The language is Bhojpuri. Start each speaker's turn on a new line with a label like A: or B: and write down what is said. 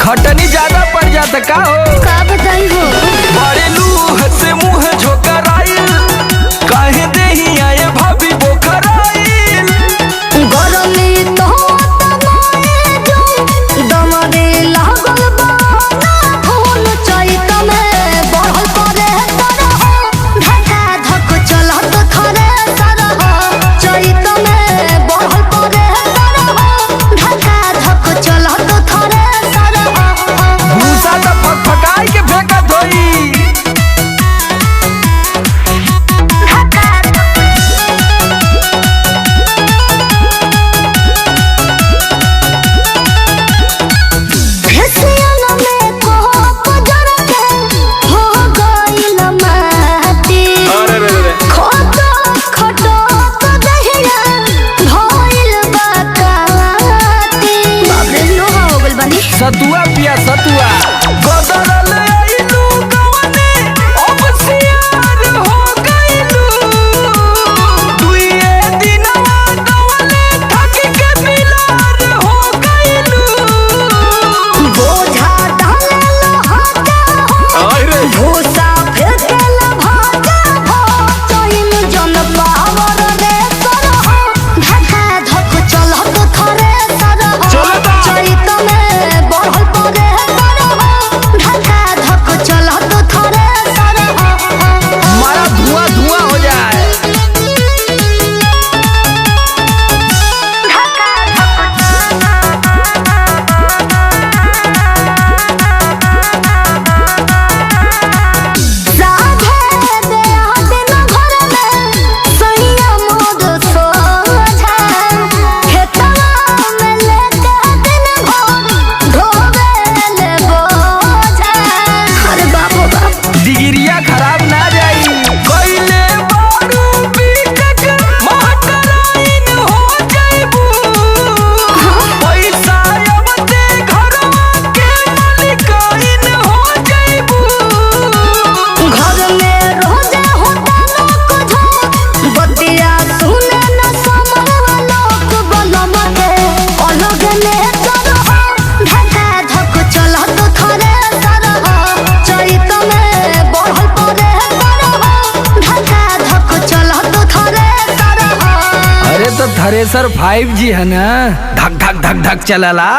A: खटनी ज्यादा पड़ जाता का हो
B: का बताई हो
A: बड़े लूह से मुंह झोकराइल काहे देही आए भाभी बोखराइल
B: गरमी तो तमाए जो दमरे लागल बाना फूल चैत में बढ़ल परे तरह ढका धक चलत थरे सरह चैत में बढ़ल परे तरह ढका धक चलत थरे
A: भूसा तो फटफटाई के फेंकत होई सतुआ पिया सतुआ बदल आइलू गवने अब सियार हो गइलू दुइए दिनवा गवने थक के मिलार हो गइलू
B: बोझा डालेला हाथा
A: अरे
B: भूसा फेंकेला भाजा हो चैन जन पावर रे सरह ढका धक चलत थरे सरह
A: चलता।
B: चैत में बढ़ल परे सरह ढका धक चलत थरे सरह
A: हमारा धुआं धुआं हो जाए डिगिरिया खराब ना जाई कइले बारू बीटक महटराइन हो जाइबू पैसा अबते घरवा के मालिकाइन हो जाइबू
B: घर में रोजा होता लोग झोंक बतिया सुने न समरवा लोग बलम के अलग ने चरह ढका धक चलत थरे सरह चैत में बढ़ल परे सरह ढका धक चलत थरे सरह
A: अरे तो थ्रेसर 5G है ना धक धक धक धक चलला।